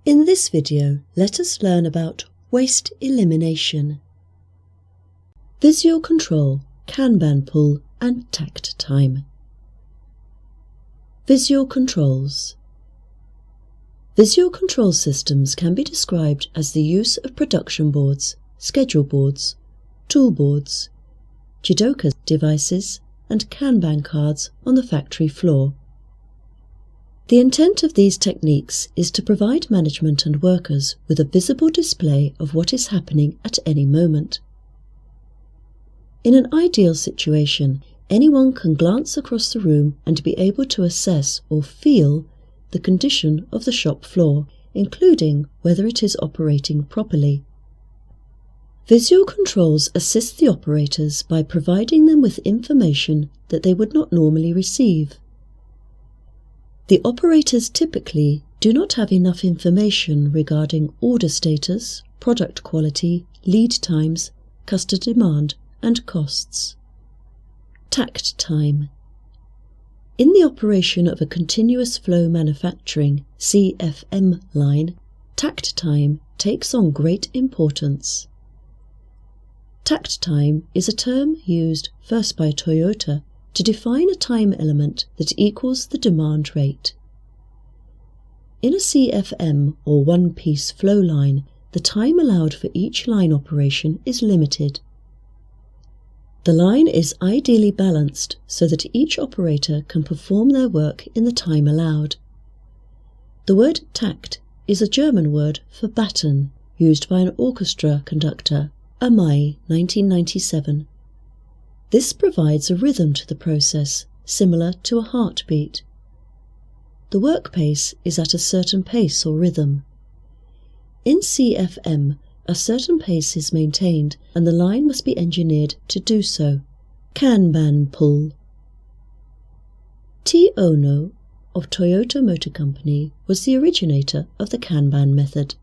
In this video, let us learn about waste elimination. Visual control, Kanban pull and takt time. Visual controls. Visual control systems can be described as the use of production boards, schedule boards, tool boards, Jidoka devices and Kanban cards on the factory floor. The intent of these techniques is to provide management and workers with a visible display of what is happening at any moment. In an ideal situation, anyone can glance across the room and be able to assess or feel the condition of the shop floor, including whether it is operating properly. Visual controls assist the operators by providing them with information that they would not normally receive. The operators typically do not have enough information regarding order status, product quality, lead times, customer demand, and costs. Takt time. In the operation of a continuous flow manufacturing (CFM) line, takt time takes on great importance. Takt time is a term used first by Toyota to define a time element that equals the demand rate. In a CFM or one-piece flow line, the time allowed for each line operation is limited. The line is ideally balanced so that each operator can perform their work in the time allowed. The word takt is a German word for baton, used by an orchestra conductor, Mai 1997. This provides a rhythm to the process, similar to a heartbeat. The work pace is at a certain pace or rhythm. In CFM, a certain pace is maintained and the line must be engineered to do so. Kanban pull. T. Ono of Toyota Motor Company was the originator of the Kanban method.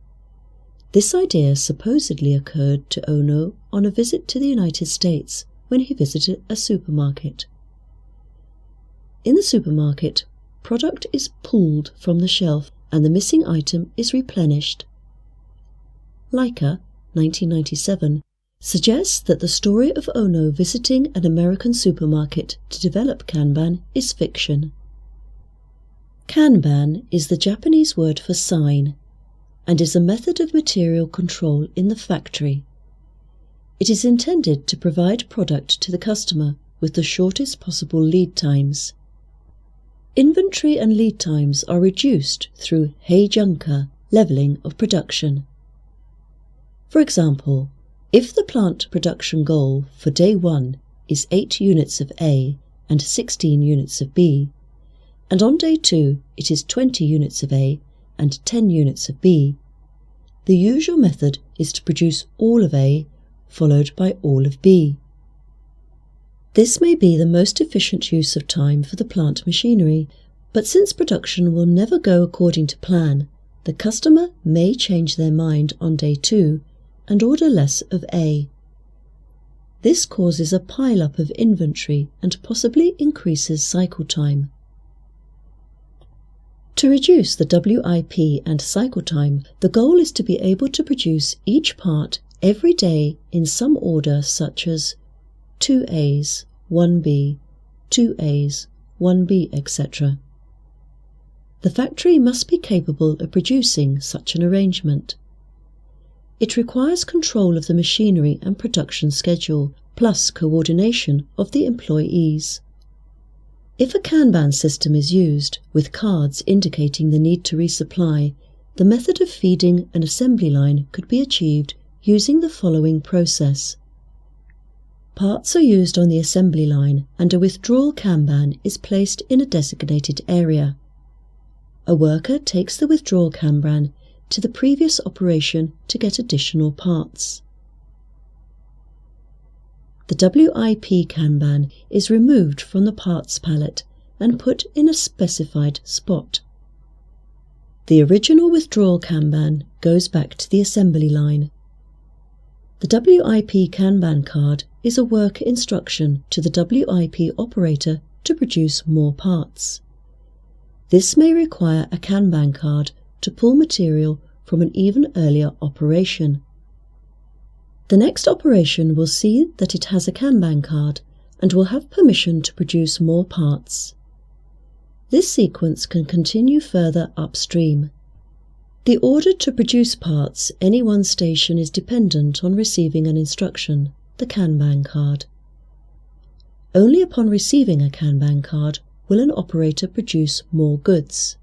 This idea supposedly occurred to Ono on a visit to the United States when he visited a supermarket. In the supermarket, product is pulled from the shelf and the missing item is replenished. Leica, 1997, suggests that the story of Ono visiting an American supermarket to develop Kanban is fiction. Kanban is the Japanese word for sign and is a method of material control in the factory. It is intended to provide product to the customer with the shortest possible lead times. Inventory and lead times are reduced through heijunka, leveling of production. For example, if the plant production goal for day 1 is 8 units of A and 16 units of B, and on day 2 it is 20 units of A and 10 units of B, the usual method is to produce all of A followed by all of B. This may be the most efficient use of time for the plant machinery, but since production will never go according to plan, the customer may change their mind on day 2 and order less of A. This causes a pile-up of inventory and possibly increases cycle time. To reduce the WIP and cycle time, the goal is to be able to produce each part every day in some order, such as 2 A's, 1 B, 2 A's, 1 B, etc. The factory must be capable of producing such an arrangement. It requires control of the machinery and production schedule, plus coordination of the employees. If a Kanban system is used, with cards indicating the need to resupply, the method of feeding an assembly line could be achieved using the following process. Parts are used on the assembly line and a withdrawal Kanban is placed in a designated area. A worker takes the withdrawal Kanban to the previous operation to get additional parts. The WIP Kanban is removed from the parts pallet and put in a specified spot. The original withdrawal Kanban goes back to the assembly line. The WIP Kanban card is a work instruction to the WIP operator to produce more parts. This may require a Kanban card to pull material from an even earlier operation. The next operation will see that it has a Kanban card and will have permission to produce more parts. This sequence can continue further upstream. The order to produce parts any one station is dependent on receiving an instruction, the Kanban card. Only upon receiving a Kanban card will an operator produce more goods.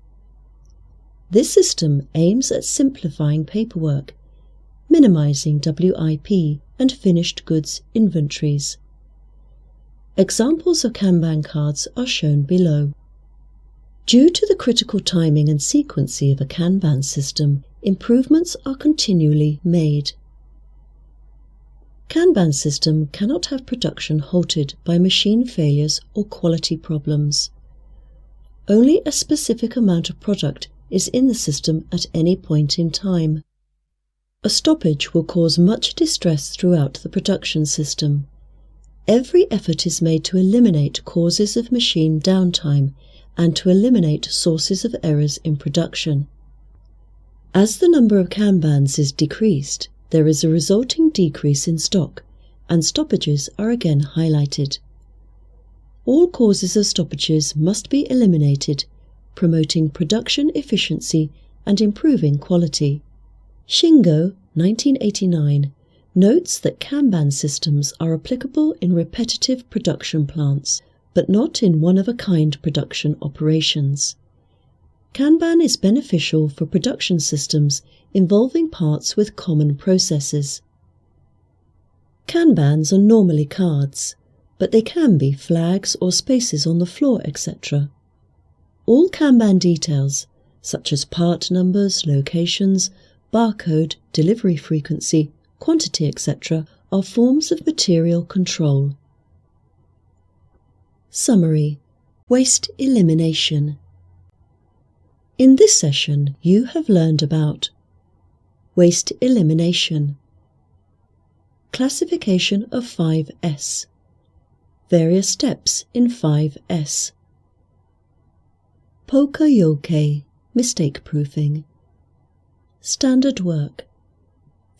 This system aims at simplifying paperwork, minimizing WIP and finished goods inventories. Examples of Kanban cards are shown below. Due to the critical timing and sequencing of a Kanban system, improvements are continually made. Kanban system cannot have production halted by machine failures or quality problems. Only a specific amount of product is in the system at any point in time. A stoppage will cause much distress throughout the production system. Every effort is made to eliminate causes of machine downtime and to eliminate sources of errors in production. As the number of Kanbans is decreased, there is a resulting decrease in stock, and stoppages are again highlighted. All causes of stoppages must be eliminated, promoting production efficiency and improving quality. Shingo, 1989, notes that Kanban systems are applicable in repetitive production plants, but not in one-of-a-kind production operations. Kanban is beneficial for production systems involving parts with common processes. Kanbans are normally cards, but they can be flags or spaces on the floor, etc. All Kanban details, such as part numbers, locations, barcode, delivery frequency, quantity, etc., are forms of material control. Summary: Waste elimination. In this session, you have learned about waste elimination, classification of 5S, various steps in 5S, poka-yoke, mistake proofing, standard work,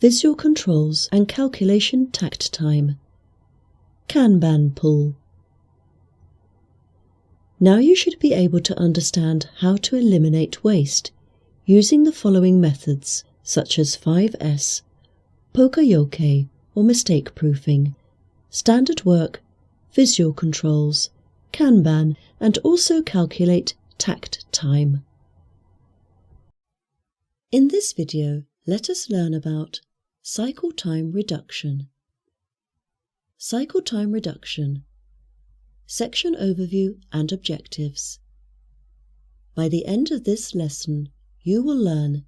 visual controls and calculation takt time, Kanban pull. Now you should be able to understand how to eliminate waste using the following methods such as 5S, poka-yoke or mistake proofing, standard work, visual controls, Kanban, and also calculate takt time. In this video, let us learn about cycle time reduction. Cycle time reduction. Section overview and objectives. By the end of this lesson, you will learn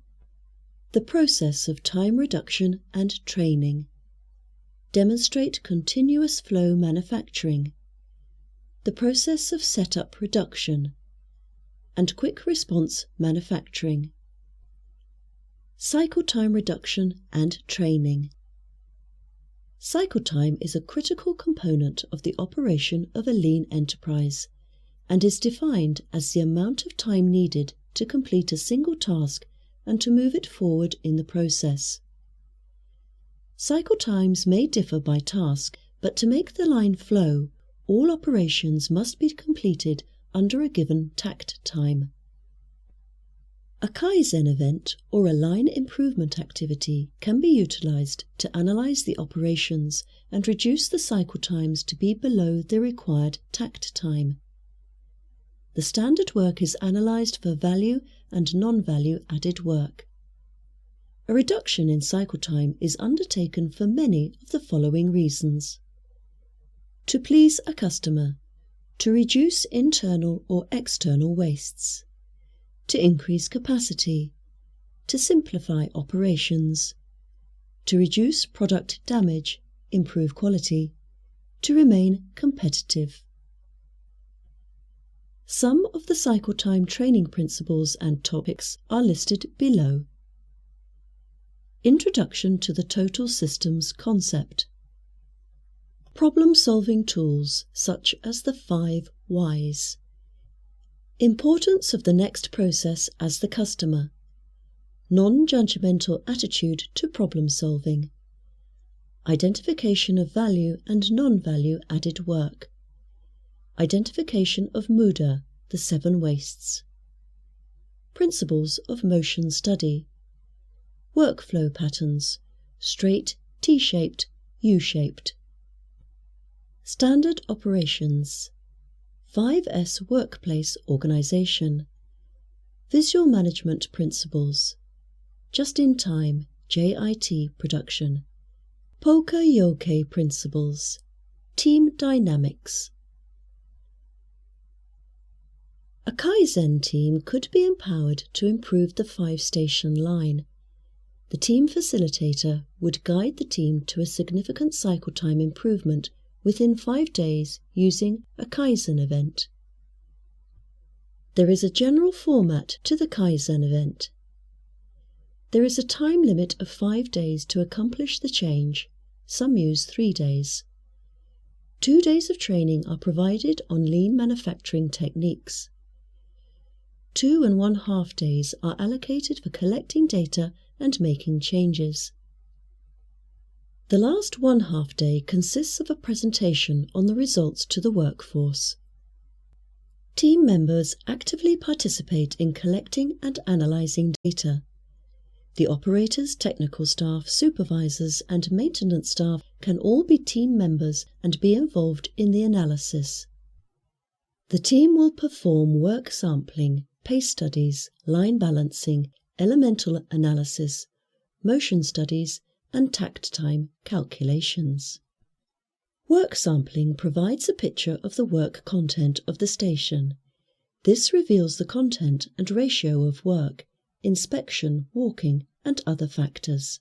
the process of time reduction and training, demonstrate continuous flow manufacturing, the process of setup reduction, and quick response manufacturing. Cycle time reduction and training. Cycle time is a critical component of the operation of a lean enterprise and is defined as the amount of time needed to complete a single task and to move it forward in the process. Cycle times may differ by task, but to make the line flow, all operations must be completed under a given takt time. A Kaizen event or a line improvement activity can be utilized to analyze the operations and reduce the cycle times to be below the required takt time. The standard work is analyzed for value and non-value added work. A reduction in cycle time is undertaken for many of the following reasons: to please a customer, to reduce internal or external wastes, to increase capacity, to simplify operations, to reduce product damage, improve quality, to remain competitive. Some of the cycle time training principles and topics are listed below. Introduction to the Total Systems concept. Problem-solving tools such as the 5 Whys. Importance of the next process as the customer. non-judgmental attitude to problem solving, identification of value and non-value added work, identification of MUDA, the 7 wastes, principles of motion study, workflow patterns, straight, T-shaped, U-shaped, standard operations, 5S workplace organization, visual management principles, just-in-time, JIT production, Poka-yoke principles, team dynamics. A Kaizen team could be empowered to improve the 5-station line. The team facilitator would guide the team to a significant cycle time improvement within 5 days using a Kaizen event. There is a general format to the Kaizen event. There is a time limit of 5 days to accomplish the change. Some use 3 days. 2 days of training are provided on lean manufacturing techniques. 2 1/2 days are allocated for collecting data and making changes. The last 1/2 day consists of a presentation on the results to the workforce. Team members actively participate in collecting and analysing data. The operators, technical staff, supervisors and maintenance staff can all be team members and be involved in the analysis. The team will perform work sampling, pace studies, line balancing, elemental analysis, motion studies and takt time calculations. Work sampling provides a picture of the work content of the station. This reveals the content and ratio of work, inspection, walking, and other factors.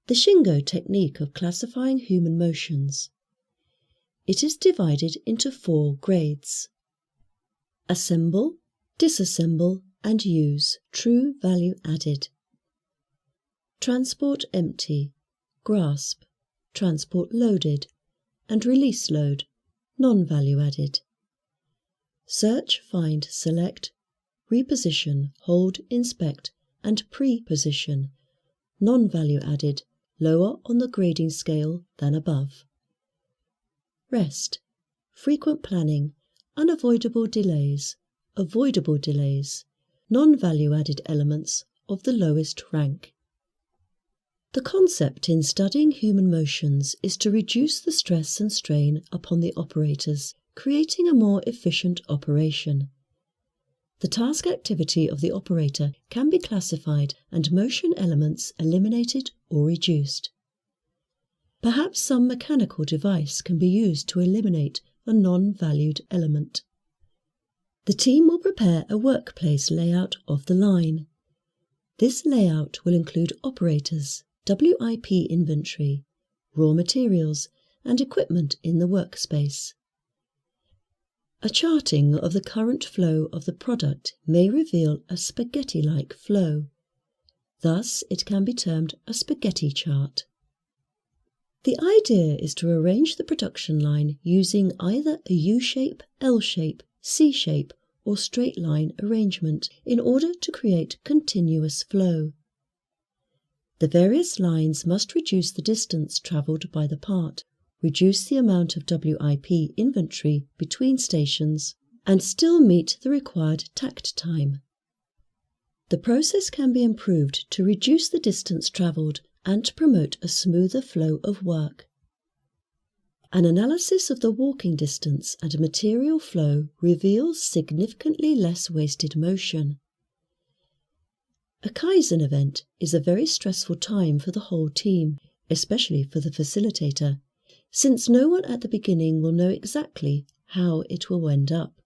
The Shingo technique of classifying human motions. It is divided into 4 grades: assemble, disassemble, and use, true value added. Transport empty, grasp, transport loaded, and release load, non-value added. Search, find, select, reposition, hold, inspect, and pre-position, non-value added, lower on the grading scale than above. Rest, frequent planning, unavoidable delays, avoidable delays, non-value added elements of the lowest rank. The concept in studying human motions is to reduce the stress and strain upon the operators, creating a more efficient operation. The task activity of the operator can be classified and motion elements eliminated or reduced. Perhaps some mechanical device can be used to eliminate a non-valued element. The team will prepare a workplace layout of the line. This layout will include operators, WIP inventory, raw materials, and equipment in the workspace. A charting of the current flow of the product may reveal a spaghetti-like flow. Thus, it can be termed a spaghetti chart. The idea is to arrange the production line using either a U-shape, L-shape, C-shape, or straight line arrangement in order to create continuous flow. The various lines must reduce the distance travelled by the part, reduce the amount of WIP inventory between stations, and still meet the required takt time. The process can be improved to reduce the distance travelled and to promote a smoother flow of work. An analysis of the walking distance and material flow reveals significantly less wasted motion. A Kaizen event is a very stressful time for the whole team, especially for the facilitator, since no one at the beginning will know exactly how it will end up.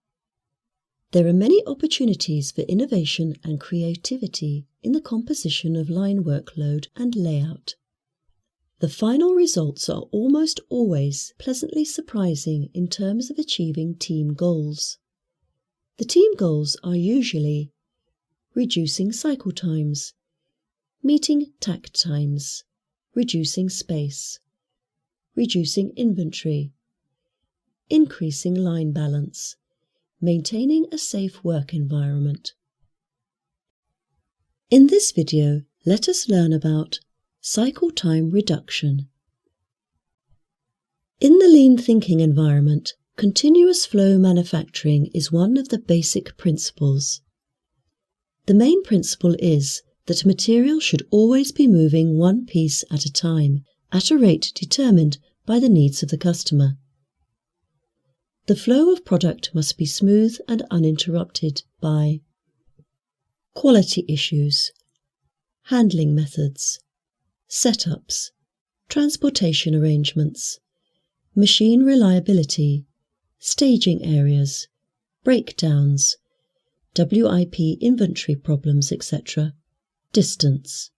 There are many opportunities for innovation and creativity in the composition of line workload and layout. The final results are almost always pleasantly surprising in terms of achieving team goals. The team goals are usually reducing cycle times, meeting takt times, reducing space, reducing inventory, increasing line balance, maintaining a safe work environment. In this video, let us learn about cycle time reduction. In the lean thinking environment, continuous flow manufacturing is one of the basic principles. The main principle is that material should always be moving one piece at a time, at a rate determined by the needs of the customer. The flow of product must be smooth and uninterrupted by quality issues, handling methods, setups, transportation arrangements, machine reliability, staging areas, breakdowns, WIP inventory problems, etc., distance.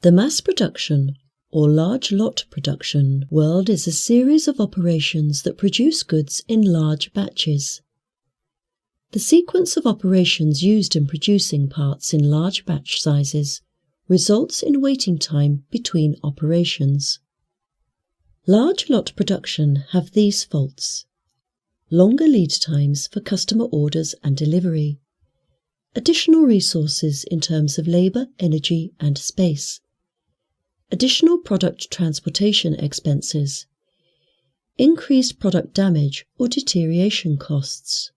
The mass production or large lot production world is a series of operations that produce goods in large batches. The sequence of operations used in producing parts in large batch sizes results in waiting time between operations. Large lot production have these faults: longer lead times for customer orders and delivery, additional resources in terms of labour, energy and space, additional product transportation expenses, increased product damage or deterioration costs.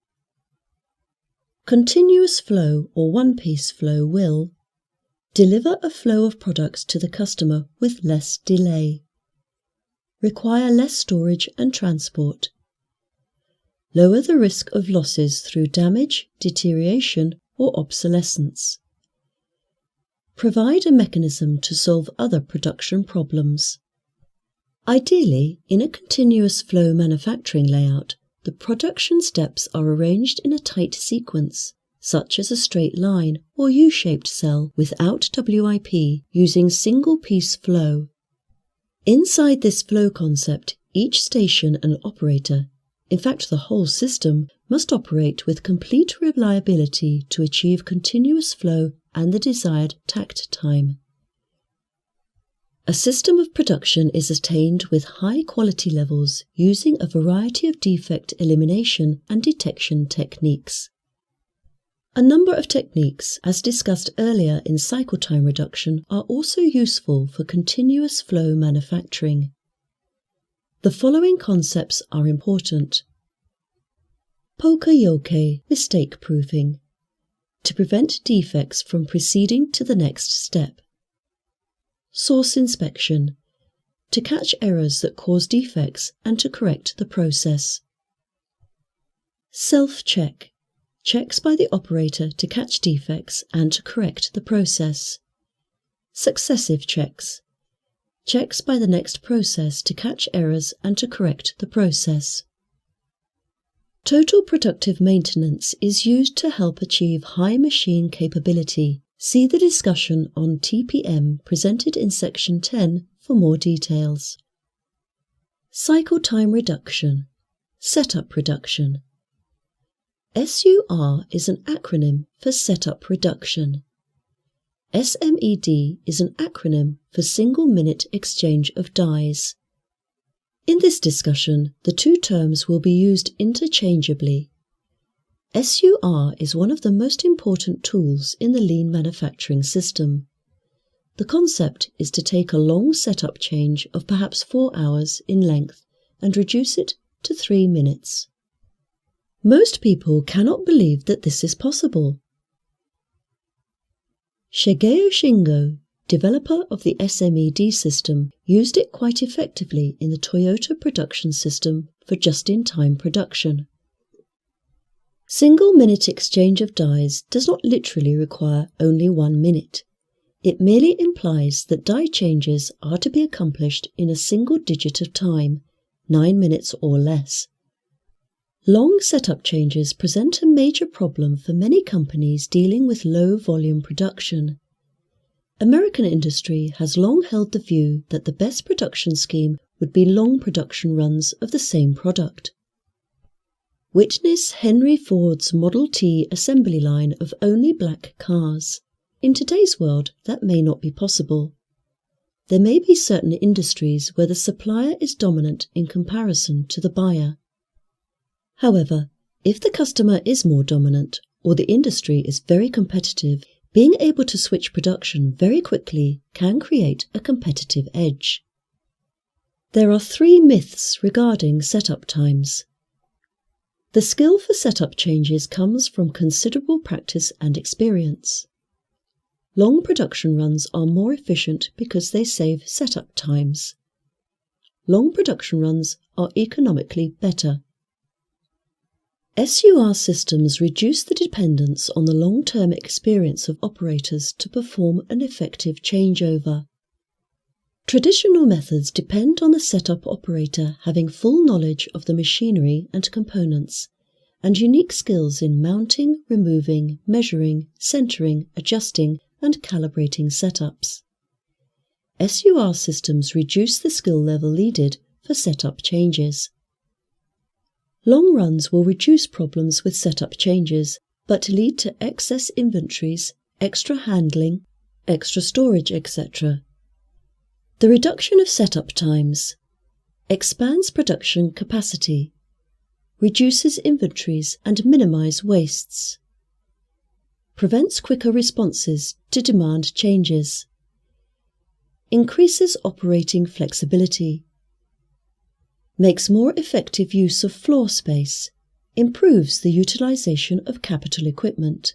Continuous flow or one-piece flow will deliver a flow of products to the customer with less delay, require less storage and transport, lower the risk of losses through damage, deterioration or obsolescence, provide a mechanism to solve other production problems. Ideally, in a continuous flow manufacturing layout, the production steps are arranged in a tight sequence, such as a straight line or U-shaped cell without WIP, using single-piece flow. Inside this flow concept, each station and operator, in fact the whole system, must operate with complete reliability to achieve continuous flow and the desired takt time. A system of production is attained with high quality levels using a variety of defect elimination and detection techniques. A number of techniques, as discussed earlier in cycle time reduction, are also useful for continuous flow manufacturing. The following concepts are important. Poka-yoke, mistake proofing, to prevent defects from proceeding to the next step. Source inspection, to catch errors that cause defects and to correct the process. Self-check, checks by the operator to catch defects and to correct the process. Successive checks, checks by the next process to catch errors and to correct the process. Total productive maintenance is used to help achieve high machine capability. See the discussion on TPM presented in section 10 for more details. Cycle time reduction, setup reduction. SUR is an acronym for setup reduction. SMED is an acronym for single minute exchange of dies. In this discussion, the two terms will be used interchangeably. SUR is one of the most important tools in the lean manufacturing system. The concept is to take a long setup change of perhaps 4 hours in length and reduce it to 3 minutes. Most people cannot believe that this is possible. Shigeo Shingo, developer of the SMED system, used it quite effectively in the Toyota production system for just-in-time production. Single-minute exchange of dies does not literally require only 1 minute. It merely implies that die changes are to be accomplished in a single digit of time, 9 minutes or less. Long setup changes present a major problem for many companies dealing with low-volume production. American industry has long held the view that the best production scheme would be long production runs of the same product. Witness Henry Ford's Model T assembly line of only black cars. In today's world, that may not be possible. There may be certain industries where the supplier is dominant in comparison to the buyer. However, if the customer is more dominant, or the industry is very competitive, being able to switch production very quickly can create a competitive edge. There are 3 myths regarding setup times. The skill for setup changes comes from considerable practice and experience. Long production runs are more efficient because they save setup times. Long production runs are economically better. SUR systems reduce the dependence on the long-term experience of operators to perform an effective changeover. Traditional methods depend on the setup operator having full knowledge of the machinery and components, and unique skills in mounting, removing, measuring, centering, adjusting, and calibrating setups. SUR systems reduce the skill level needed for setup changes. Long runs will reduce problems with setup changes, but lead to excess inventories, extra handling, extra storage, etc. The reduction of setup times expands production capacity, reduces inventories and minimises wastes, prevents quicker responses to demand changes, increases operating flexibility, makes more effective use of floor space, improves the utilization of capital equipment,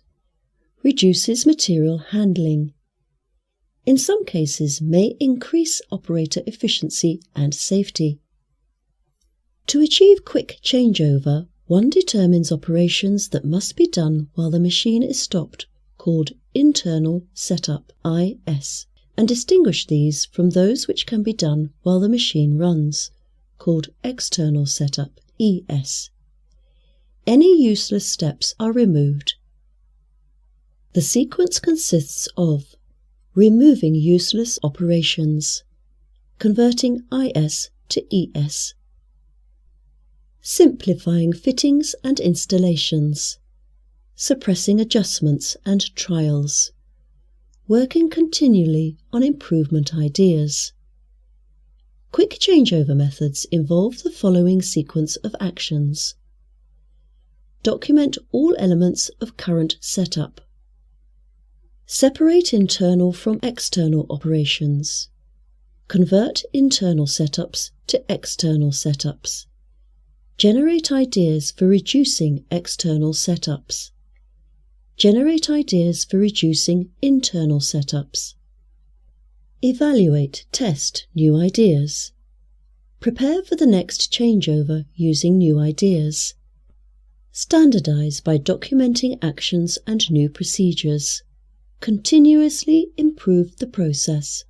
reduces material handling. In some cases, may increase operator efficiency and safety. To achieve quick changeover, one determines operations that must be done while the machine is stopped, called internal setup (IS), and distinguish these from those which can be done while the machine runs, called external setup (ES). Any useless steps are removed. The sequence consists of removing useless operations, converting IS to ES, simplifying fittings and installations, suppressing adjustments and trials, working continually on improvement ideas. Quick changeover methods involve the following sequence of actions. Document all elements of current setup. Separate internal from external operations. Convert internal setups to external setups. Generate ideas for reducing external setups. Generate ideas for reducing internal setups. Evaluate, test new ideas. Prepare for the next changeover using new ideas. Standardize by documenting actions and new procedures. Continuously improve the process.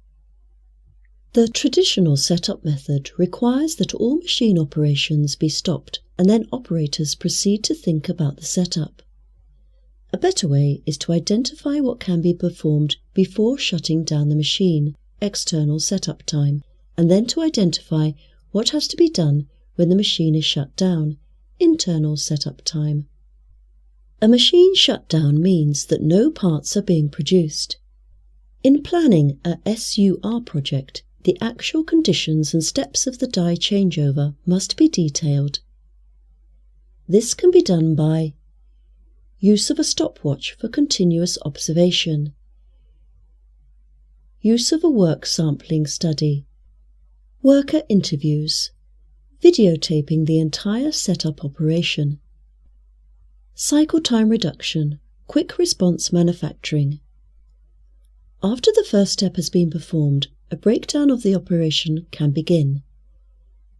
The traditional setup method requires that all machine operations be stopped and then operators proceed to think about the setup. A better way is to identify what can be performed before shutting down the machine, external setup time, and then to identify what has to be done when the machine is shut down, internal setup time. A machine shutdown means that no parts are being produced. In planning a SUR project, the actual conditions and steps of the die changeover must be detailed. This can be done by use of a stopwatch for continuous observation, use of a work sampling study, worker interviews, videotaping the entire setup operation, cycle time reduction, quick response manufacturing. After the first step has been performed, a breakdown of the operation can begin.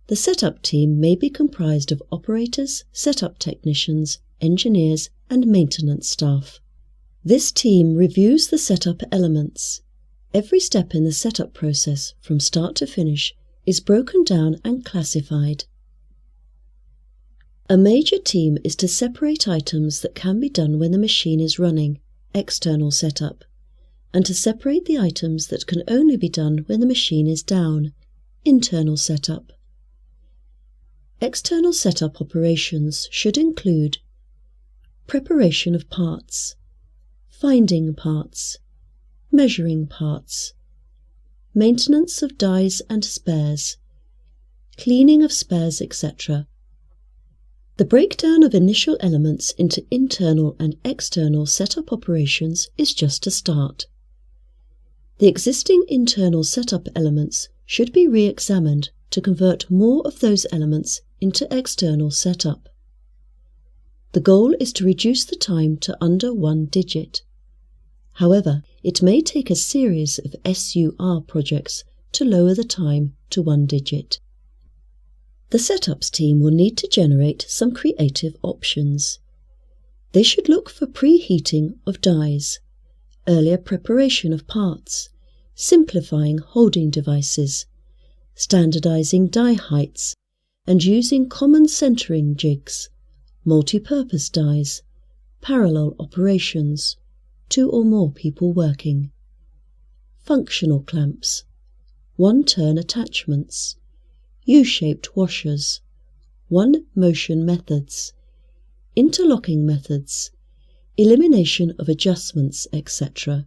The setup team may be comprised of operators, setup technicians, engineers, and maintenance staff. This team reviews the setup elements. Every step in the setup process, from start to finish, is broken down and classified. A major team is to separate items that can be done when the machine is running, external setup, and to separate the items that can only be done when the machine is down, internal setup. External setup operations should include preparation of parts, finding parts, measuring parts, maintenance of dies and spares, cleaning of spares, etc. The breakdown of initial elements into internal and external setup operations is just a start. The existing internal setup elements should be re-examined to convert more of those elements into external setup. The goal is to reduce the time to under 1 digit. However, it may take a series of SUR projects to lower the time to 1 digit. The setups team will need to generate some creative options. They should look for preheating of dies, earlier preparation of parts, simplifying holding devices, standardizing die heights, and using common centering jigs, multi-purpose dies, parallel operations, 2 or more people working, functional clamps, one-turn attachments, U-shaped washers, one-motion methods, interlocking methods, elimination of adjustments, etc.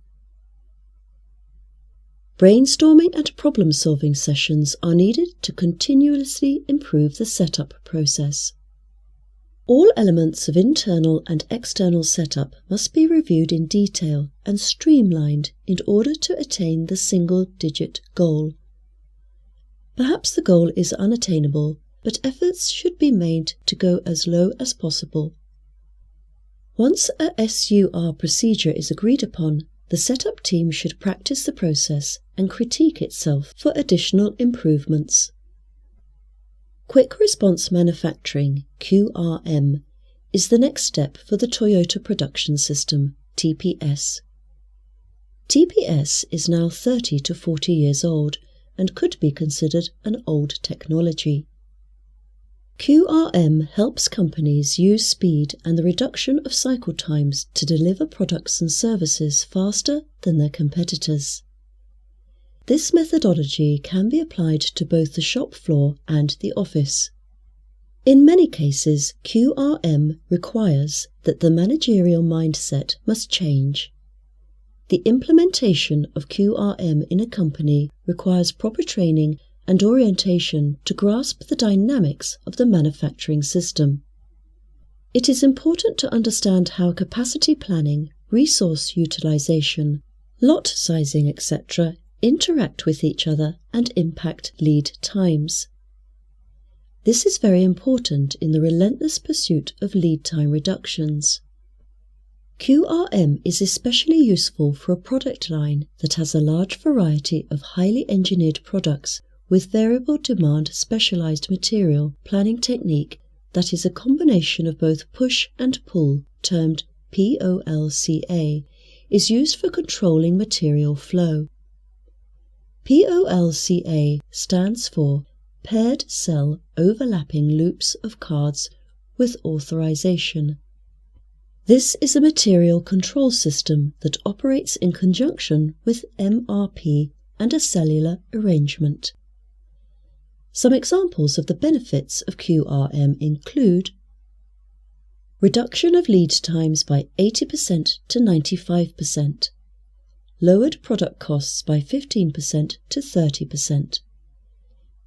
Brainstorming and problem-solving sessions are needed to continuously improve the setup process. All elements of internal and external setup must be reviewed in detail and streamlined in order to attain the single-digit goal. Perhaps the goal is unattainable, but efforts should be made to go as low as possible. Once a SUR procedure is agreed upon, the setup team should practice the process and critique itself for additional improvements. Quick Response Manufacturing (QRM) is the next step for the Toyota Production System (TPS). TPS is now 30 to 40 years old and could be considered an old technology. QRM helps companies use speed and the reduction of cycle times to deliver products and services faster than their competitors. This methodology can be applied to both the shop floor and the office. In many cases, QRM requires that the managerial mindset must change. The implementation of QRM in a company requires proper training and orientation to grasp the dynamics of the manufacturing system. It is important to understand how capacity planning, resource utilization, lot sizing, etc. interact with each other and impact lead times. This is very important in the relentless pursuit of lead time reductions. QRM is especially useful for a product line that has a large variety of highly engineered products with variable demand specialized material planning technique that is a combination of both push and pull, termed POLCA, is used for controlling material flow. POLCA stands for Paired Cell Overlapping Loops of Cards with Authorization. This is a material control system that operates in conjunction with MRP and a cellular arrangement. Some examples of the benefits of QRM include reduction of lead times by 80% to 95%, lowered product costs by 15% to 30%,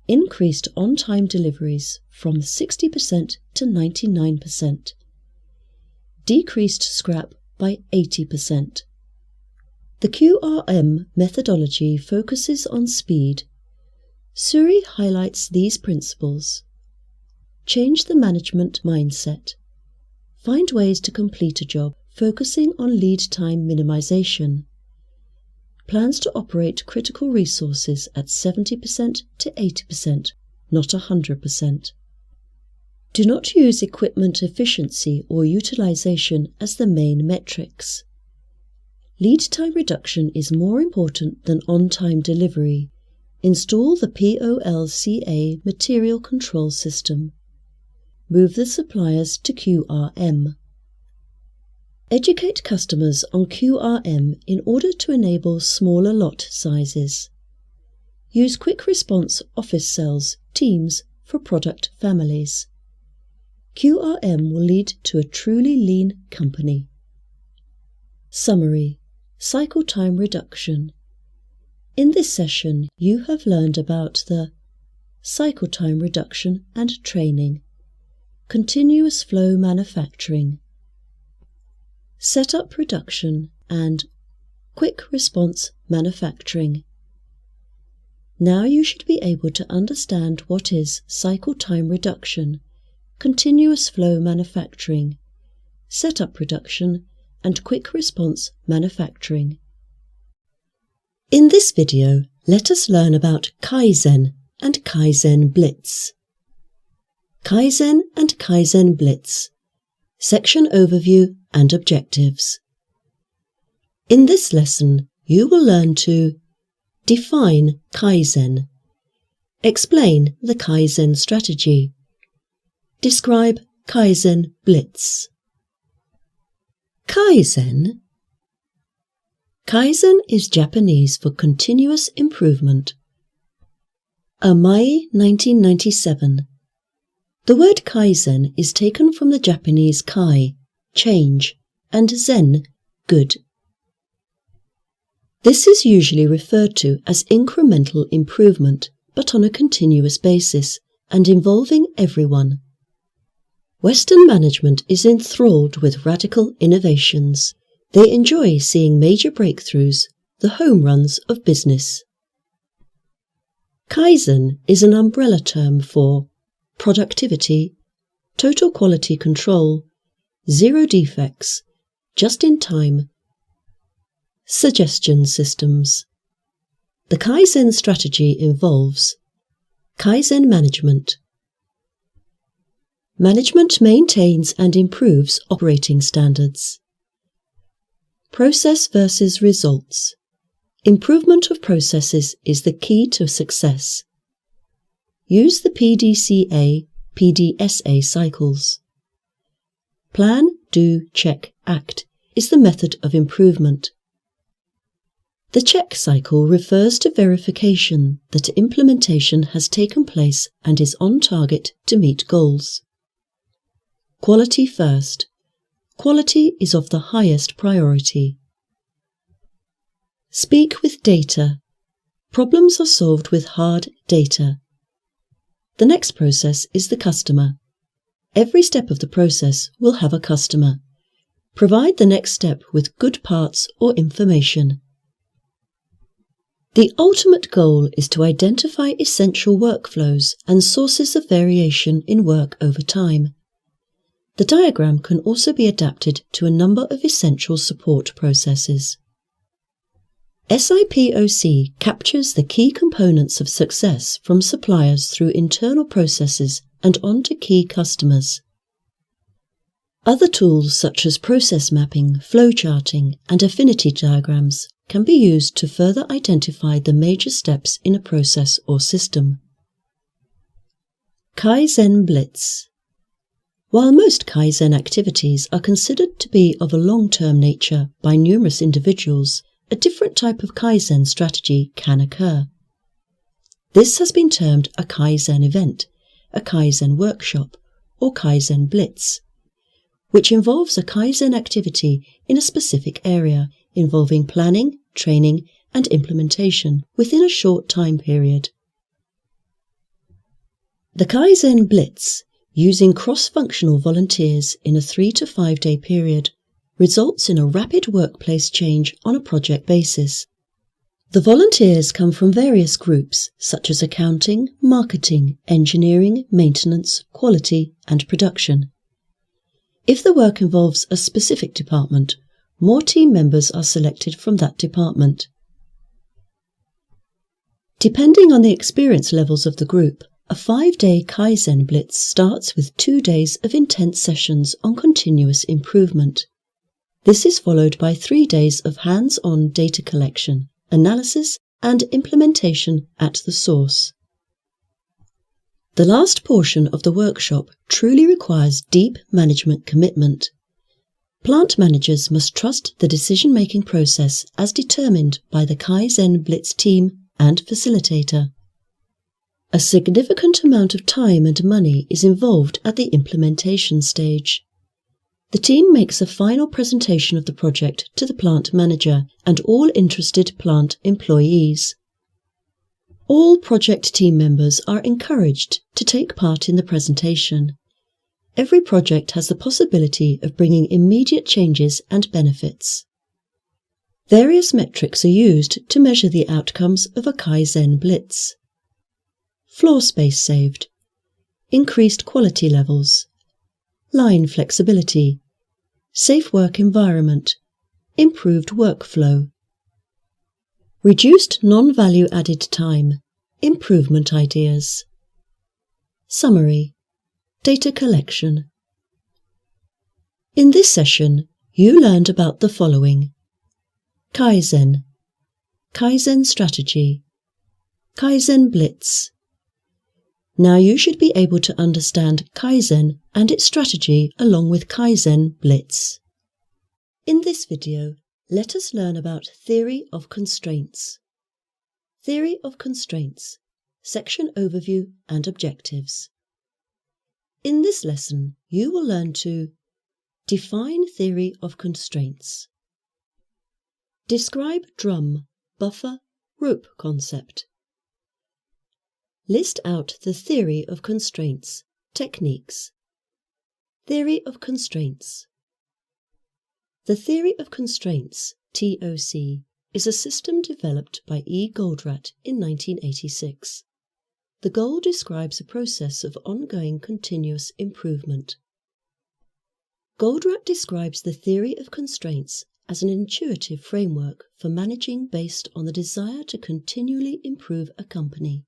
increased on-time deliveries from 60% to 99%, decreased scrap by 80%. The QRM methodology focuses on speed. Suri highlights these principles. Change the management mindset. Find ways to complete a job, focusing on lead time minimization. Plans to operate critical resources at 70% to 80%, not 100%. Do not use equipment efficiency or utilization as the main metrics. Lead time reduction is more important than on-time delivery. Install the POLCA material control system. Move the suppliers to QRM. Educate customers on QRM in order to enable smaller lot sizes. Use quick response office cells, teams for product families. QRM will lead to a truly lean company. Summary: Cycle time reduction. In this session, you have learned about the cycle time reduction and training, continuous flow manufacturing, setup production, and quick response manufacturing. Now you should be able to understand what is cycle time reduction, continuous flow manufacturing, setup production, and quick response manufacturing. In this video, let us learn about Kaizen and Kaizen Blitz. Kaizen and Kaizen Blitz. Section Overview and Objectives. In this lesson, you will learn to define Kaizen, explain the Kaizen strategy, describe Kaizen Blitz. Kaizen. Kaizen is Japanese for continuous improvement. Amai 1997. The word Kaizen is taken from the Japanese kai, change, and zen, good. This is usually referred to as incremental improvement, but on a continuous basis and involving everyone. Western management is enthralled with radical innovations. They enjoy seeing major breakthroughs, the home runs of business. Kaizen is an umbrella term for productivity, total quality control, zero defects, just-in-time, suggestion systems. The Kaizen strategy involves Kaizen management. Management maintains and improves operating standards. Process versus results. Improvement of processes is the key to success. Use the PDCA, PDSA cycles. Plan, do, check, act is the method of improvement. The check cycle refers to verification that implementation has taken place and is on target to meet goals. Quality first. Quality is of the highest priority. Speak with data. Problems are solved with hard data. The next process is the customer. Every step of the process will have a customer. Provide the next step with good parts or information. The ultimate goal is to identify essential workflows and sources of variation in work over time. The diagram can also be adapted to a number of essential support processes. SIPOC captures the key components of success from suppliers through internal processes and on to key customers. Other tools such as process mapping, flowcharting, and affinity diagrams can be used to further identify the major steps in a process or system. Kaizen Blitz. While most Kaizen activities are considered to be of a long-term nature by numerous individuals, a different type of Kaizen strategy can occur. This has been termed a Kaizen event, a Kaizen workshop, or Kaizen Blitz, which involves a Kaizen activity in a specific area involving planning, training, and implementation within a short time period. The Kaizen Blitz, using cross-functional volunteers in a 3 to 5 day period, results in a rapid workplace change on a project basis. The volunteers come from various groups such as accounting, marketing, engineering, maintenance, quality, and production. If the work involves a specific department, more team members are selected from that department. Depending on the experience levels of the group, a 5-day Kaizen Blitz starts with 2 days of intense sessions on continuous improvement. This is followed by 3 days of hands-on data collection, analysis, and implementation at the source. The last portion of the workshop truly requires deep management commitment. Plant managers must trust the decision-making process as determined by the Kaizen Blitz team and facilitator. A significant amount of time and money is involved at the implementation stage. The team makes a final presentation of the project to the plant manager and all interested plant employees. All project team members are encouraged to take part in the presentation. Every project has the possibility of bringing immediate changes and benefits. Various metrics are used to measure the outcomes of a Kaizen blitz. Floor space saved, increased quality levels, line flexibility, safe work environment, improved workflow, reduced non-value added time, improvement ideas. Summary: data collection. In this session, you learned about the following: Kaizen, Kaizen strategy, Kaizen blitz. Now you should be able to understand Kaizen and its strategy along with Kaizen blitz. In this video, let us learn about theory of constraints. Theory of constraints, section overview and objectives. In this lesson, you will learn to define theory of constraints, describe drum, buffer, rope concept, list out the theory of constraints, techniques. Theory of constraints. The theory of constraints, TOC, is a system developed by E. Goldratt in 1986. The goal describes a process of ongoing continuous improvement. Goldratt describes the theory of constraints as an intuitive framework for managing based on the desire to continually improve a company.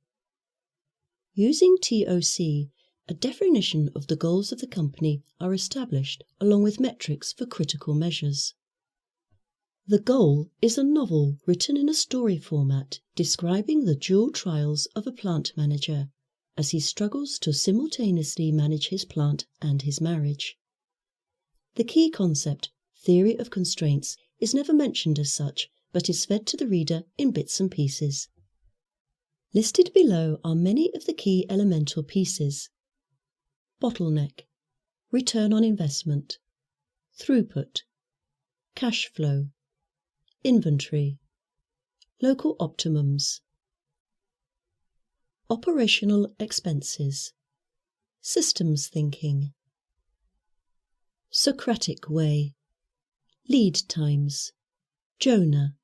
Using TOC, a definition of the goals of the company are established along with metrics for critical measures. The goal is a novel written in a story format describing the dual trials of a plant manager as he struggles to simultaneously manage his plant and his marriage. The key concept, theory of constraints, is never mentioned as such, but is fed to the reader in bits and pieces. Listed below are many of the key elemental pieces: bottleneck, return on investment, throughput, cash flow, inventory, local optimums, operational expenses, systems thinking, Socratic way, lead times, Jonah,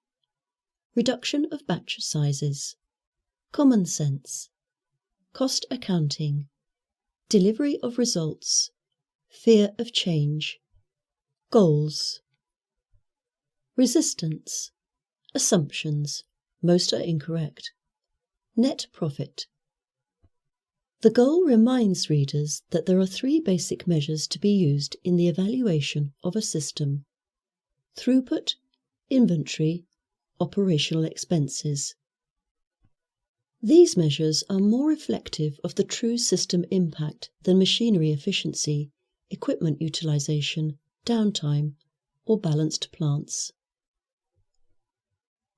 reduction of batch sizes, common sense, cost accounting, delivery of results, fear of change, goals, resistance, assumptions, most are incorrect, net profit. The goal reminds readers that there are three basic measures to be used in the evaluation of a system: throughput, inventory, operational expenses. These measures are more reflective of the true system impact than machinery efficiency, equipment utilization, downtime, or balanced plants.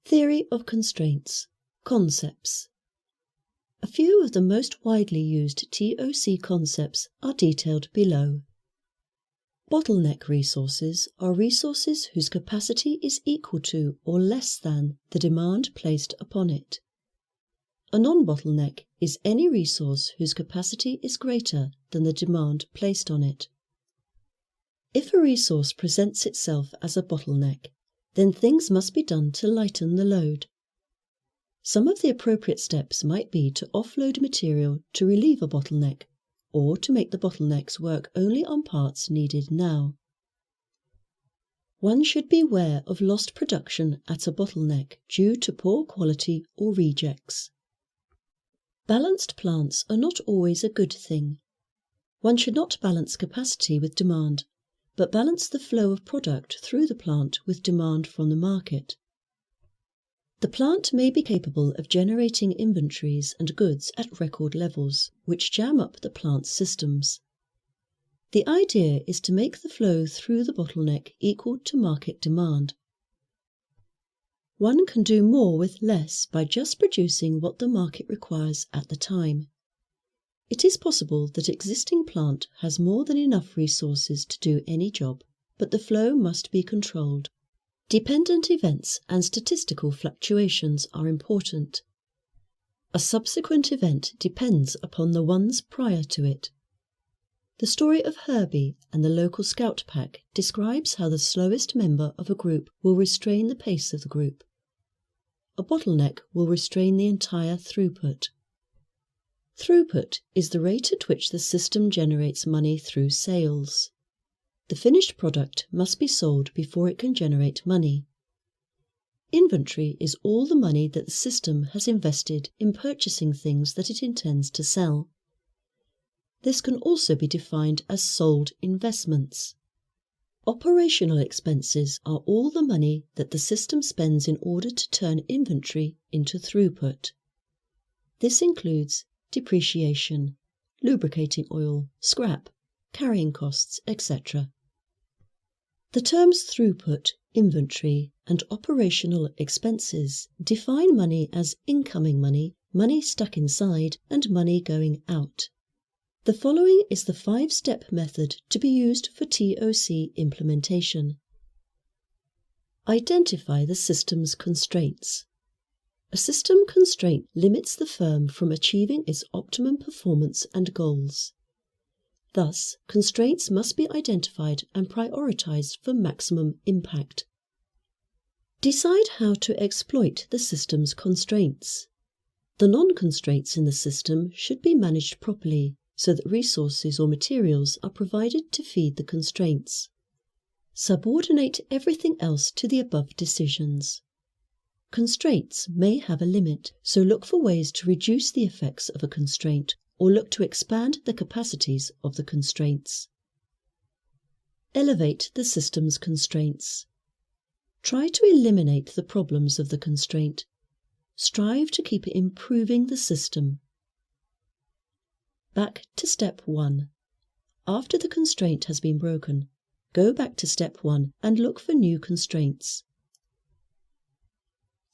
Theory of constraints, concepts. A few of the most widely used TOC concepts are detailed below. Bottleneck resources are resources whose capacity is equal to or less than the demand placed upon it. A non-bottleneck is any resource whose capacity is greater than the demand placed on it. If a resource presents itself as a bottleneck, then things must be done to lighten the load. Some of the appropriate steps might be to offload material to relieve a bottleneck, or to make the bottlenecks work only on parts needed now. One should beware of lost production at a bottleneck due to poor quality or rejects. Balanced plants are not always a good thing. One should not balance capacity with demand, but balance the flow of product through the plant with demand from the market. The plant may be capable of generating inventories and goods at record levels, which jam up the plant's systems. The idea is to make the flow through the bottleneck equal to market demand. One can do more with less by just producing what the market requires at the time. It is possible that existing plant has more than enough resources to do any job, but the flow must be controlled. Dependent events and statistical fluctuations are important. A subsequent event depends upon the ones prior to it. The story of Herbie and the local scout pack describes how the slowest member of a group will restrain the pace of the group. A bottleneck will restrain the entire throughput. Throughput is the rate at which the system generates money through sales. The finished product must be sold before it can generate money. Inventory is all the money that the system has invested in purchasing things that it intends to sell. This can also be defined as sold investments. Operational expenses are all the money that the system spends in order to turn inventory into throughput. This includes depreciation, lubricating oil, scrap, carrying costs, etc. The terms throughput, inventory, and operational expenses define money as incoming money, money stuck inside, and money going out. The following is the 5-step method to be used for TOC implementation. Identify the system's constraints. A system constraint limits the firm from achieving its optimum performance and goals. Thus, constraints must be identified and prioritized for maximum impact. Decide how to exploit the system's constraints. The non-constraints in the system should be managed properly, so that resources or materials are provided to feed the constraints. Subordinate everything else to the above decisions. Constraints may have a limit, so look for ways to reduce the effects of a constraint or look to expand the capacities of the constraints. Elevate the system's constraints. Try to eliminate the problems of the constraint. Strive to keep improving the system. Back to step 1. After the constraint has been broken, go back to step 1 and look for new constraints.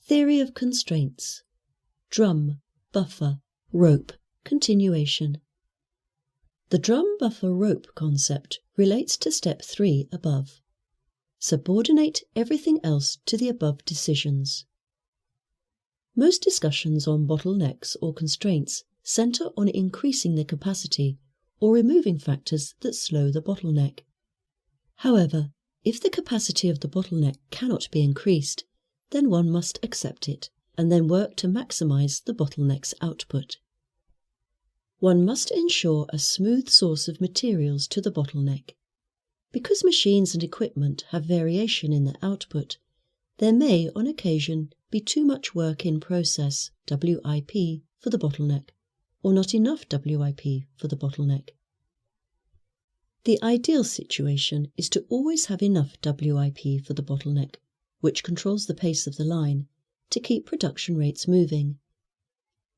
Theory of constraints. Drum, buffer, rope, continuation. The drum, buffer, rope concept relates to step 3 above. Subordinate everything else to the above decisions. Most discussions on bottlenecks or constraints center on increasing the capacity or removing factors that slow the bottleneck. However, if the capacity of the bottleneck cannot be increased, then one must accept it and then work to maximize the bottleneck's output. One must ensure a smooth source of materials to the bottleneck. Because machines and equipment have variation in their output, there may, on occasion, be too much work in process, WIP, for the bottleneck, or not enough WIP for the bottleneck. The ideal situation is to always have enough WIP for the bottleneck, which controls the pace of the line, to keep production rates moving.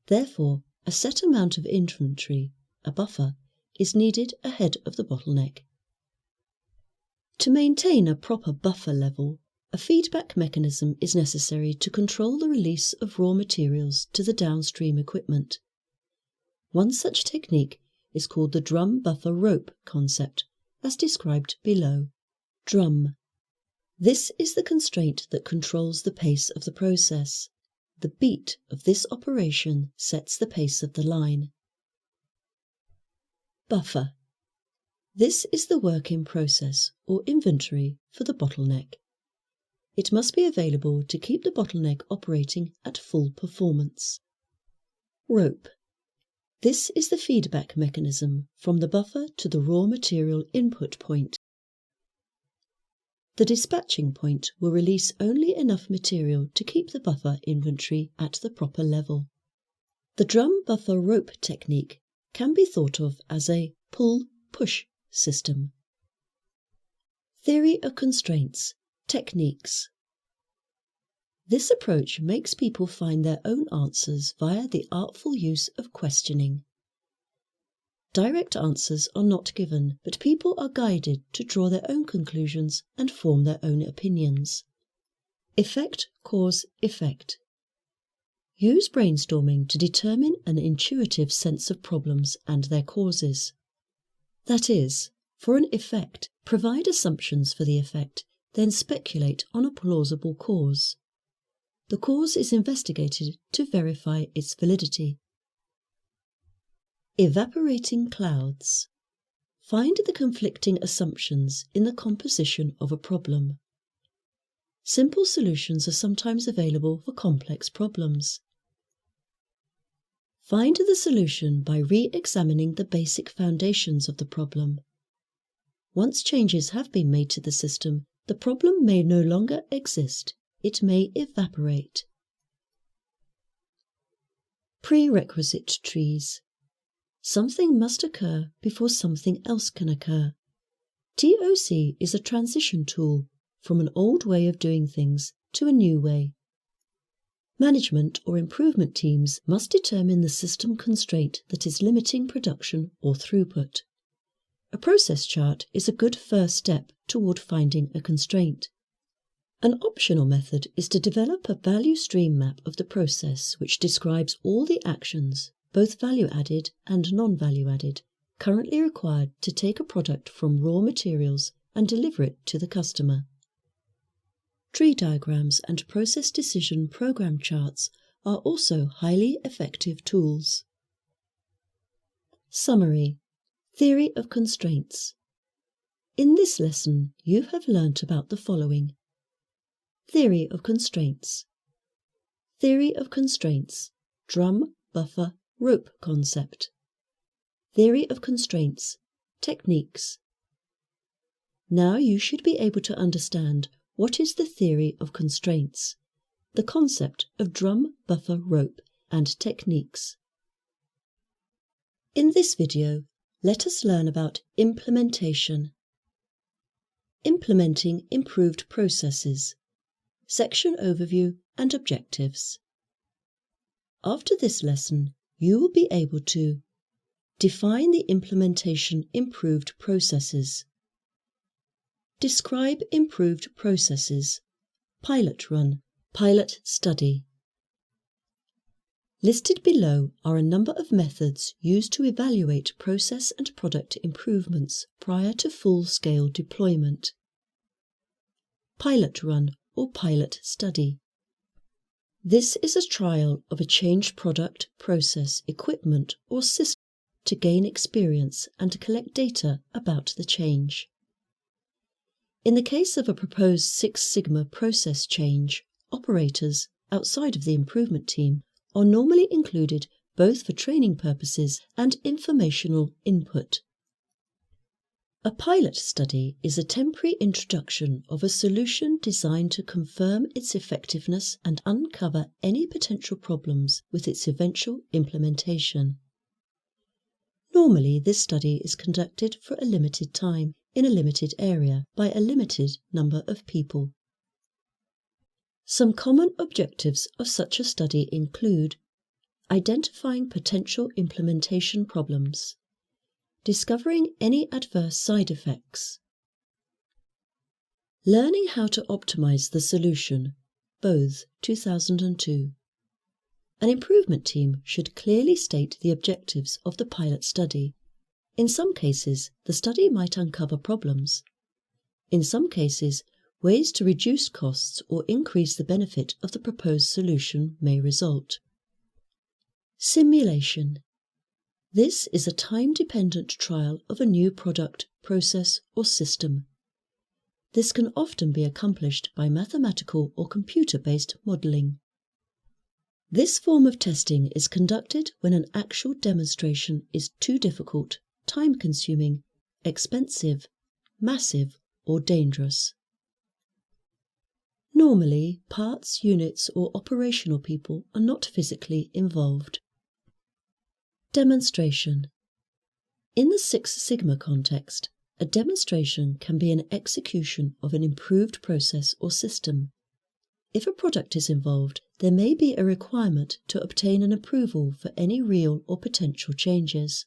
Therefore, a set amount of inventory, a buffer, is needed ahead of the bottleneck. To maintain a proper buffer level, a feedback mechanism is necessary to control the release of raw materials to the downstream equipment. One such technique is called the drum buffer rope concept, as described below. Drum. This is the constraint that controls the pace of the process. The beat of this operation sets the pace of the line. Buffer. This is the work in process or inventory for the bottleneck. It must be available to keep the bottleneck operating at full performance. Rope. This is the feedback mechanism from the buffer to the raw material input point. The dispatching point will release only enough material to keep the buffer inventory at the proper level. The drum buffer rope technique can be thought of as a pull-push system. Theory of constraints, techniques. This approach makes people find their own answers via the artful use of questioning. Direct answers are not given, but people are guided to draw their own conclusions and form their own opinions. Effect, cause, effect. Use brainstorming to determine an intuitive sense of problems and their causes. That is, for an effect, provide assumptions for the effect, then speculate on a plausible cause. The cause is investigated to verify its validity. Evaporating clouds. Find the conflicting assumptions in the composition of a problem. Simple solutions are sometimes available for complex problems. Find the solution by re-examining the basic foundations of the problem. Once changes have been made to the system, the problem may no longer exist. It may evaporate. Prerequisite trees. Something must occur before something else can occur. TOC is a transition tool from an old way of doing things to a new way. Management or improvement teams must determine the system constraint that is limiting production or throughput. A process chart is a good first step toward finding a constraint. An optional method is to develop a value stream map of the process which describes all the actions, both value-added and non-value-added, currently required to take a product from raw materials and deliver it to the customer. Tree diagrams and process decision program charts are also highly effective tools. Summary: Theory of constraints. In this lesson, you have learnt about the following. Theory of constraints. Theory of constraints. Drum, buffer, rope concept. Theory of constraints. Techniques. Now you should be able to understand what is the theory of constraints, the concept of drum, buffer, rope, and techniques. In this video, let us learn about implementation. Implementing improved processes. Section overview and objectives. After this lesson, you will be able to define the implementation improved processes. Describe improved processes. Pilot run, pilot study. Listed below are a number of methods used to evaluate process and product improvements prior to full-scale deployment. Pilot run or pilot study. This is a trial of a changed product, process, equipment, or system to gain experience and collect data about the change. In the case of a proposed Six Sigma process change, operators outside of the improvement team are normally included both for training purposes and informational input. A pilot study is a temporary introduction of a solution designed to confirm its effectiveness and uncover any potential problems with its eventual implementation. Normally, this study is conducted for a limited time in a limited area by a limited number of people. Some common objectives of such a study include identifying potential implementation problems, discovering any adverse side effects, learning how to optimize the solution, Bose 2002. An improvement team should clearly state the objectives of the pilot study. In some cases, the study might uncover problems. In some cases, ways to reduce costs or increase the benefit of the proposed solution may result. Simulation. This is a time-dependent trial of a new product, process, or system. This can often be accomplished by mathematical or computer-based modelling. This form of testing is conducted when an actual demonstration is too difficult, time-consuming, expensive, massive, or dangerous. Normally, parts, units, or operational people are not physically involved. Demonstration. In the Six Sigma context, a demonstration can be an execution of an improved process or system. If a product is involved, there may be a requirement to obtain an approval for any real or potential changes.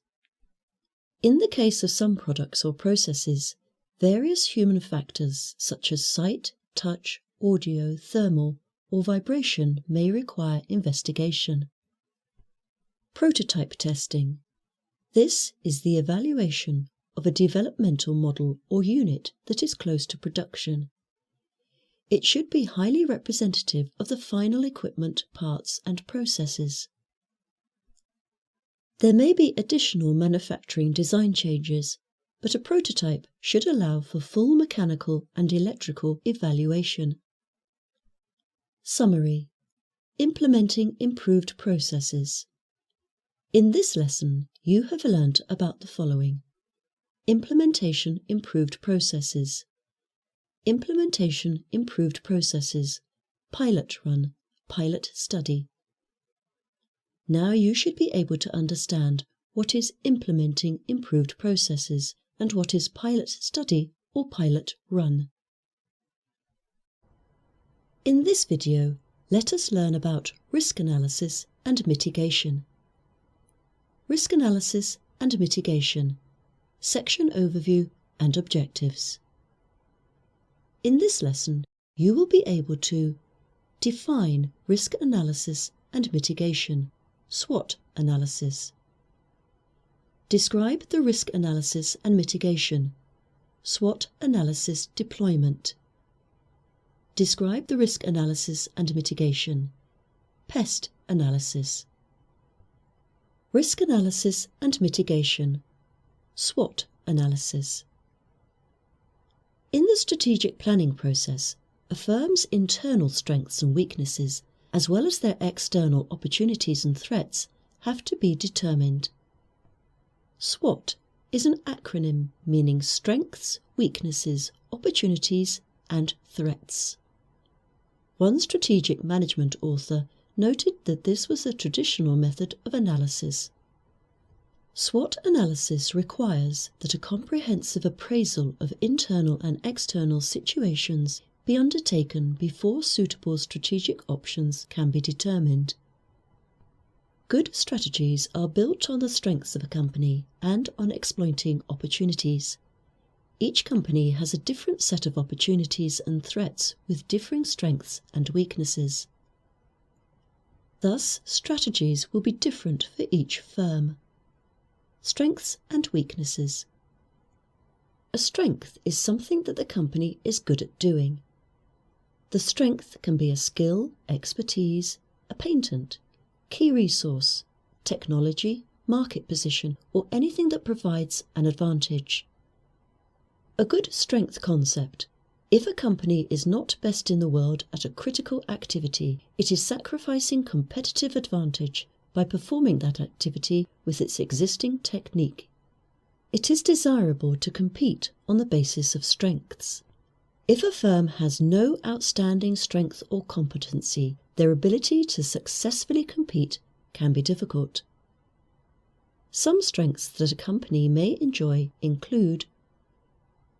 In the case of some products or processes, various human factors such as sight, touch, audio, thermal, or vibration may require investigation. Prototype testing. This is the evaluation of a developmental model or unit that is close to production. It should be highly representative of the final equipment, parts, and processes. There may be additional manufacturing design changes, but a prototype should allow for full mechanical and electrical evaluation. Summary: Implementing improved processes. In this lesson, you have learnt about the following: Implementation improved processes, Implementation improved processes, Pilot run, pilot study. Now you should be able to understand what is implementing improved processes and what is pilot study or pilot run. In this video, let us learn about risk analysis and mitigation. Risk analysis and mitigation, section overview and objectives. In this lesson, you will be able to define risk analysis and mitigation, SWOT analysis. Describe the risk analysis and mitigation, SWOT analysis deployment. Describe the risk analysis and mitigation, PEST analysis. Risk analysis and mitigation, SWOT analysis. In the strategic planning process, a firm's internal strengths and weaknesses, as well as their external opportunities and threats, have to be determined. SWOT is an acronym meaning strengths, weaknesses, opportunities, and threats. One strategic management author noted that this was a traditional method of analysis. SWOT analysis requires that a comprehensive appraisal of internal and external situations be undertaken before suitable strategic options can be determined. Good strategies are built on the strengths of a company and on exploiting opportunities. Each company has a different set of opportunities and threats with differing strengths and weaknesses. Thus, strategies will be different for each firm. Strengths and weaknesses. A strength is something that the company is good at doing. The strength can be a skill, expertise, a patent, key resource, technology, market position, or anything that provides an advantage. A good strength concept. If a company is not best in the world at a critical activity, it is sacrificing competitive advantage by performing that activity with its existing technique. It is desirable to compete on the basis of strengths. If a firm has no outstanding strength or competency, their ability to successfully compete can be difficult. Some strengths that a company may enjoy include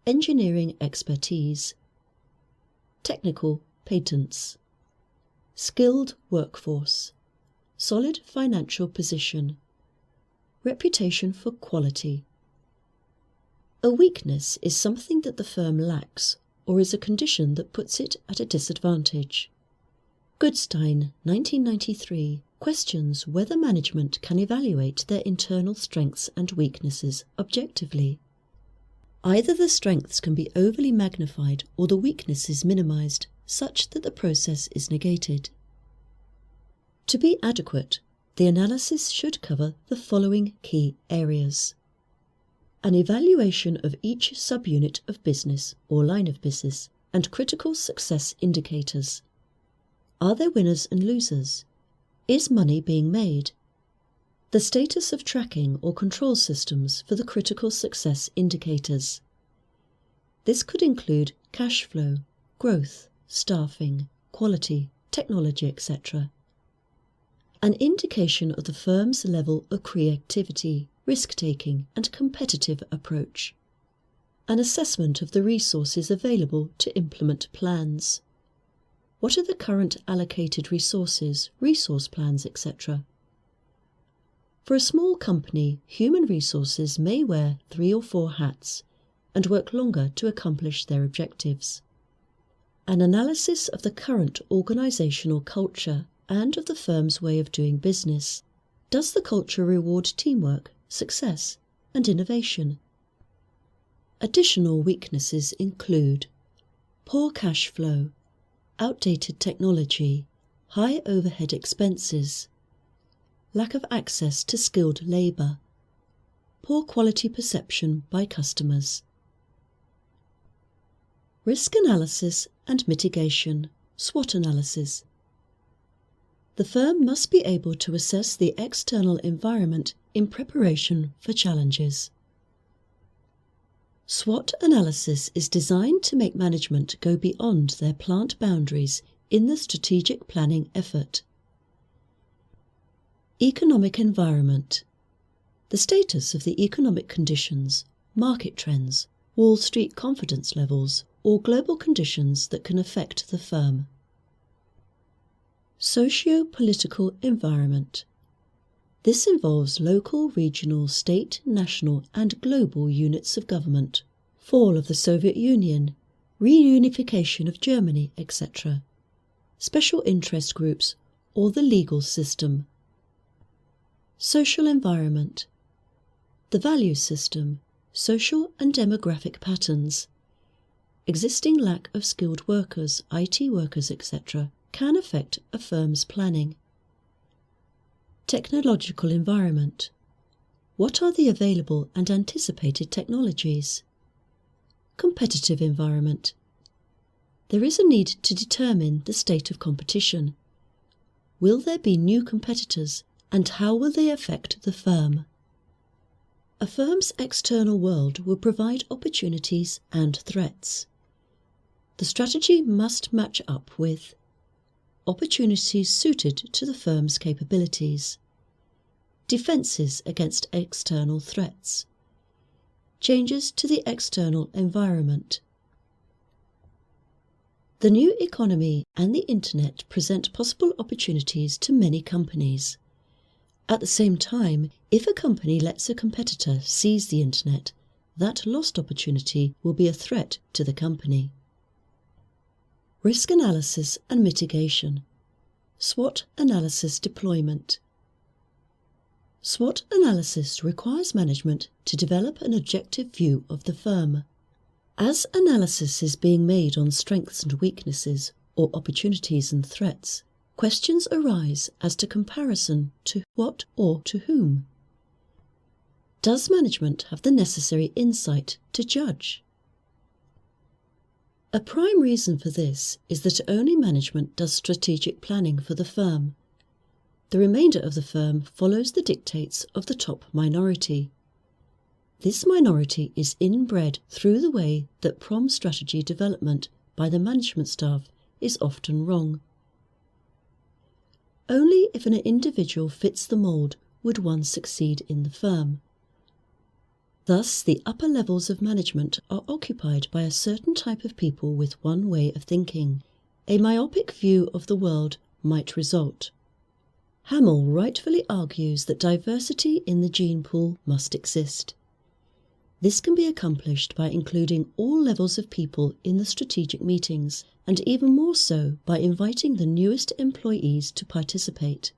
engineering expertise, technical patents, skilled workforce, solid financial position, reputation for quality. A weakness is something that the firm lacks or is a condition that puts it at a disadvantage. Goodstein, 1993, questions whether management can evaluate their internal strengths and weaknesses objectively. Either the strengths can be overly magnified or the weaknesses minimized, such that the process is negated. To be adequate, the analysis should cover the following key areas: an evaluation of each subunit of business or line of business and critical success indicators. Are there winners and losers? Is money being made? The status of tracking or control systems for the critical success indicators. This could include cash flow, growth, staffing, quality, technology, etc. An indication of the firm's level of creativity, risk-taking, and competitive approach. An assessment of the resources available to implement plans. What are the current allocated resources, resource plans, etc.? For a small company, human resources may wear 3 or 4 hats and work longer to accomplish their objectives. An analysis of the current organisational culture and of the firm's way of doing business. Does the culture reward teamwork, success, and innovation? Additional weaknesses include poor cash flow, outdated technology, high overhead expenses, lack of access to skilled labour, poor quality perception by customers. Risk analysis and mitigation, SWOT analysis. The firm must be able to assess the external environment in preparation for challenges. SWOT analysis is designed to make management go beyond their plant boundaries in the strategic planning effort. Economic environment. The status of the economic conditions, market trends, Wall Street confidence levels, or global conditions that can affect the firm. Socio-political environment. This involves local, regional, state, national and global units of government, fall of the Soviet Union, reunification of Germany, etc., special interest groups, or the legal system. Social environment. The value system, social and demographic patterns. Existing lack of skilled workers, IT workers, etc., can affect a firm's planning. Technological environment. What are the available and anticipated technologies? Competitive environment. There is a need to determine the state of competition. Will there be new competitors, and how will they affect the firm? A firm's external world will provide opportunities and threats. The strategy must match up with opportunities suited to the firm's capabilities, defences against external threats, changes to the external environment. The new economy and the Internet present possible opportunities to many companies. At the same time, if a company lets a competitor seize the Internet, that lost opportunity will be a threat to the company. Risk analysis and mitigation. SWOT analysis deployment. SWOT analysis requires management to develop an objective view of the firm. As analysis is being made on strengths and weaknesses, or opportunities and threats, questions arise as to comparison to what or to whom. Does management have the necessary insight to judge? A prime reason for this is that only management does strategic planning for the firm. The remainder of the firm follows the dictates of the top minority. This minority is inbred through the way that prom strategy development by the management staff is often wrong. Only if an individual fits the mould would one succeed in the firm. Thus, the upper levels of management are occupied by a certain type of people with one way of thinking. A myopic view of the world might result. Hamill rightfully argues that diversity in the gene pool must exist. This can be accomplished by including all levels of people in the strategic meetings, and even more so by inviting the newest employees to participate.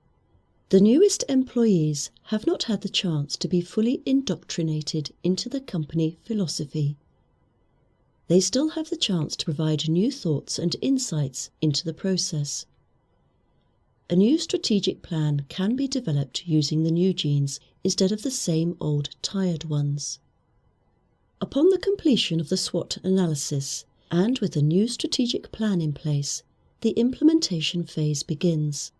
The newest employees have not had the chance to be fully indoctrinated into the company philosophy. They still have the chance to provide new thoughts and insights into the process. A new strategic plan can be developed using the new genes instead of the same old tired ones. Upon the completion of the SWOT analysis, and with a new strategic plan in place, the implementation phase begins.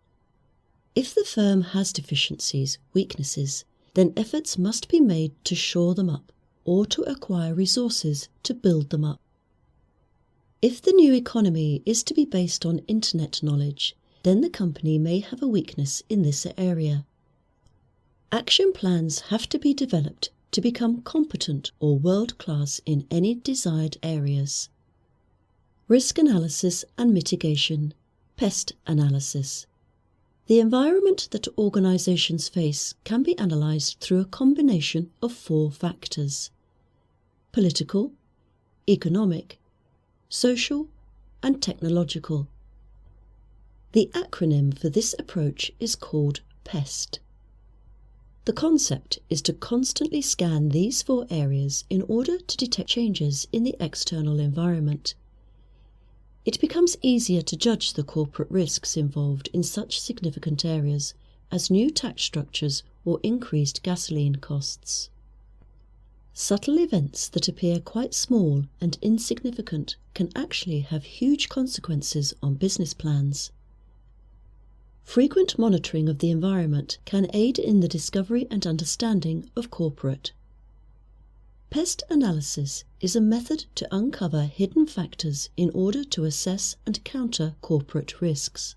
If the firm has deficiencies, weaknesses, then efforts must be made to shore them up, or to acquire resources to build them up. If the new economy is to be based on Internet knowledge, then the company may have a weakness in this area. Action plans have to be developed to become competent or world-class in any desired areas. Risk analysis and mitigation, pest analysis. The environment that organizations face can be analysed through a combination of 4 factors: political, economic, social, and technological. The acronym for this approach is called PEST. The concept is to constantly scan these 4 areas in order to detect changes in the external environment. It becomes easier to judge the corporate risks involved in such significant areas as new tax structures or increased gasoline costs. Subtle events that appear quite small and insignificant can actually have huge consequences on business plans. Frequent monitoring of the environment can aid in the discovery and understanding of corporate. Pest analysis is a method to uncover hidden factors in order to assess and counter corporate risks.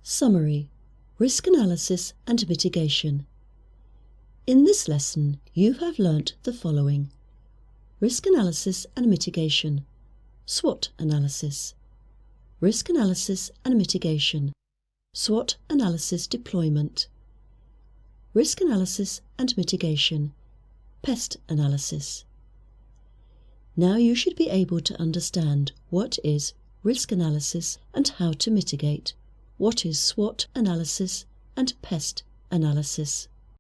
Summary: Risk analysis and mitigation. In this lesson, you have learnt the following: risk analysis and mitigation, SWOT analysis, risk analysis and mitigation, SWOT analysis deployment, risk analysis and mitigation, pest analysis. Now you should be able to understand what is risk analysis and how to mitigate, what is SWOT analysis and pest analysis.